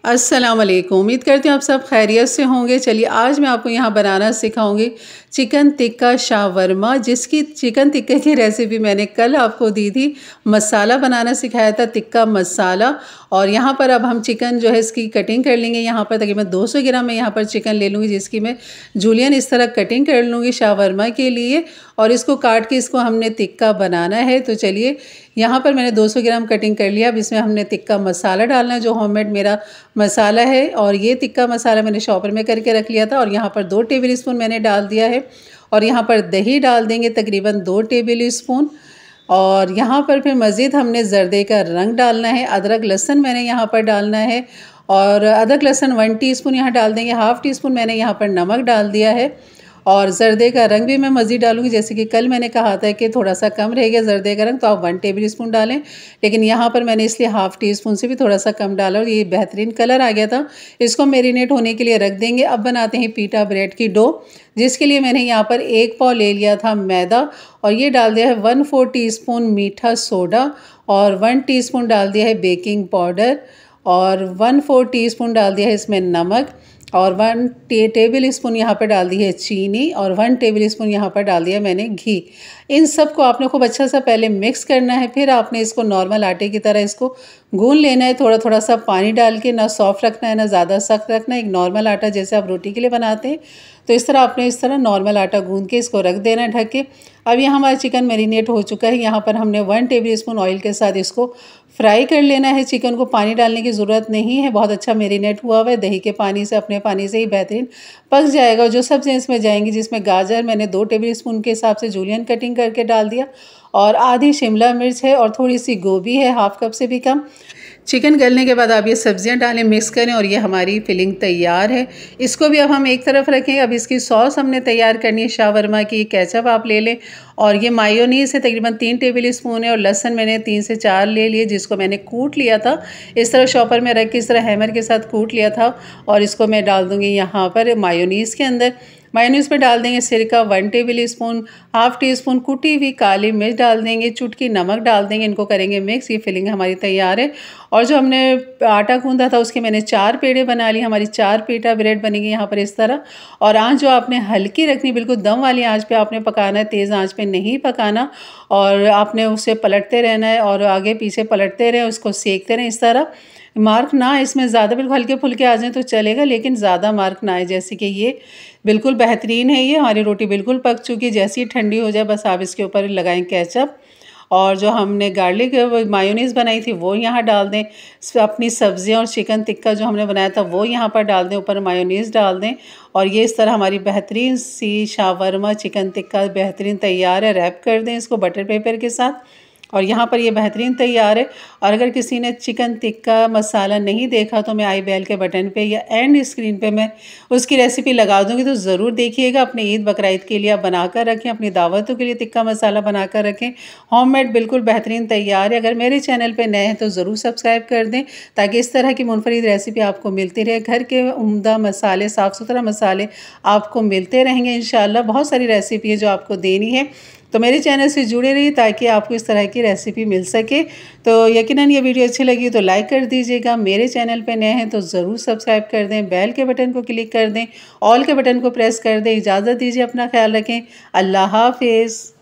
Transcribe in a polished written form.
अस्सलाम वालेकुम। उम्मीद करती हूँ आप सब खैरियत से होंगे। चलिए आज मैं आपको यहाँ बनाना सिखाऊंगी चिकन टिक्का शावरमा, जिसकी चिकन टिक्के की रेसिपी मैंने कल आपको दी थी। मसाला बनाना सिखाया था, टिक्का मसाला। और यहाँ पर अब हम चिकन जो है इसकी कटिंग कर लेंगे। यहाँ पर तकरीबन 200 ग्राम मैं यहाँ पर चिकन ले लूँगी, जिसकी मैं जूलियन इस तरह कटिंग कर लूँगी शावरमा के लिए। और इसको काट के इसको हमने टिक्का बनाना है। तो चलिए यहाँ पर मैंने 200 ग्राम कटिंग कर लिया। अब इसमें हमने टिक्का मसाला डालना है, जो होममेड मेरा मसाला है। और ये टिक्का मसाला मैंने शॉपर में करके रख लिया था। और यहाँ पर 2 टेबल स्पून मैंने डाल दिया है। और यहाँ पर दही डाल देंगे तकरीबन 2 टेबल स्पून। और यहाँ पर फिर मज़ीद हमने ज़र्दे का रंग डालना है। अदरक लहसुन मैंने यहाँ पर डालना है। और अदरक लहसुन 1 टीस्पून यहाँ डाल देंगे। हाफ़ टी स्पून मैंने यहाँ पर नमक डाल दिया है। और ज़र्दे का रंग भी मैं मज़ीद डालूँगी, जैसे कि कल मैंने कहा था कि थोड़ा सा कम रह गया ज़र्दे का रंग, तो आप 1 टेबल स्पून डालें। लेकिन यहाँ पर मैंने इसलिए हाफ़ टी स्पून से भी थोड़ा सा कम डाला और ये बेहतरीन कलर आ गया था। इसको मैरिनेट होने के लिए रख देंगे। अब बनाते हैं पीटा ब्रेड की डो, जिसके लिए मैंने यहाँ पर 1 पाव ले लिया था मैदा। और ये डाल दिया है 1/4 टीस्पून मीठा सोडा। और 1 टीस्पून डाल दिया है बेकिंग पाउडर। और 1/4 टीस्पून डाल दिया है इसमें नमक। और 1 टेबल स्पून यहाँ पर डाल दी है चीनी। और 1 टेबल स्पून यहाँ पर डाल दिया मैंने घी। इन सब को आपने खूब अच्छा सा पहले मिक्स करना है। फिर आपने इसको नॉर्मल आटे की तरह इसको गूंद लेना है, थोड़ा थोड़ा सा पानी डाल के। ना सॉफ्ट रखना है ना ज़्यादा सख्त रखना है, एक नॉर्मल आटा जैसे आप रोटी के लिए बनाते हैं। तो इस तरह आपने इस तरह नॉर्मल आटा गूंद के इसको रख देना है ढक के। अब ये हमारा चिकन मैरिनेट हो चुका है। यहाँ पर हमने 1 टेबल स्पून ऑयल के साथ इसको फ्राई कर लेना है। चिकन को पानी डालने की ज़रूरत नहीं है, बहुत अच्छा मैरिनेट हुआ हुआ है। दही के पानी से, अपने पानी से ही बेहतरीन पक जाएगा। जो सब्जियाँ इसमें जाएंगी, जिसमें गाजर मैंने 2 टेबल स्पून के हिसाब से जूलियन कटिंग करके डाल दिया। और आधी शिमला मिर्च है और थोड़ी सी गोभी है, हाफ़ कप से भी कम। चिकन गलने के बाद आप ये सब्जियां डालें, मिक्स करें और ये हमारी फिलिंग तैयार है। इसको भी अब हम एक तरफ रखें। अब इसकी सॉस हमने तैयार करनी है शावरमा की। केचप आप ले लें। और ये मायोनीज़ है, तकरीबन 3 टेबल स्पून है। और लहसुन मैंने 3 से 4 ले लिए, जिसको मैंने कूट लिया था। इस तरह शॉपर में रख के इस तरह हैमर के साथ कूट लिया था। और इसको मैं डाल दूँगी यहाँ पर मायोनीज़ के अंदर। मायोनीज़ में डाल देंगे सिरका 1 table spoon, half tea spoon कुटी हुई काली मिर्च डाल देंगे, चुटकी नमक डाल देंगे। इनको करेंगे मिक्स। ये फिलिंग हमारी तैयार है। और जो हमने आटा गूंदा था उसके मैंने 4 पेड़े बना ली। हमारी 4 पीटा ब्रेड बनेगी यहाँ पर इस तरह। और आँच जो आपने हल्की रखनी, बिल्कुल दम वाली आँच पे आपने पकाना है, तेज़ आँच पे नहीं पकाना। और आपने उसे पलटते रहना है और आगे पीछे पलटते रहें, उसको सेकते रहें इस तरह। मार्क ना इसमें ज़्यादा, बिल्कुल हल्के फुल्के आ जाएँ तो चलेगा, लेकिन ज़्यादा मार्क ना आए। जैसे कि ये बिल्कुल बेहतरीन है। ये हमारी रोटी बिल्कुल पक चुकी है। जैसे ही ठंडी हो जाए बस आप इसके ऊपर लगाएं केचप। और जो हमने गार्लिक मायोनीज़ बनाई थी वो यहाँ डाल दें। अपनी सब्जियाँ और चिकन टिक्का जो हमने बनाया था वो यहाँ पर डाल दें, ऊपर मायोनीज़ डाल दें। और ये इस तरह हमारी बेहतरीन सी शावरमा चिकन टिक्का बेहतरीन तैयार है। रैप कर दें इसको बटर पेपर के साथ। और यहाँ पर ये बेहतरीन तैयार है। और अगर किसी ने चिकन टिक्का मसाला नहीं देखा तो मैं आई बेल के बटन पे या एंड स्क्रीन पे मैं उसकी रेसिपी लगा दूँगी, तो ज़रूर देखिएगा। अपने ईद बकरीद के लिए आप बनाकर रखें, अपनी दावतों के लिए टिक्का मसाला बनाकर रखें। होममेड बिल्कुल बेहतरीन तैयार है। अगर मेरे चैनल पर नए हैं तो ज़रूर सब्सक्राइब कर दें, ताकि इस तरह की मुनफरिद रेसिपी आपको मिलती रहे। घर के उम्दा मसाले, साफ़ सुथरा मसाले आपको मिलते रहेंगे इंशाअल्लाह। बहुत सारी रेसिपी है जो आपको देनी है, तो मेरे चैनल से जुड़े रहिए ताकि आपको इस तरह की रेसिपी मिल सके। तो यकीनन ये वीडियो अच्छी लगी तो लाइक कर दीजिएगा। मेरे चैनल पे नए हैं तो ज़रूर सब्सक्राइब कर दें, बेल के बटन को क्लिक कर दें, ऑल के बटन को प्रेस कर दें। इजाज़त दीजिए, अपना ख्याल रखें। अल्लाह हाफिज़।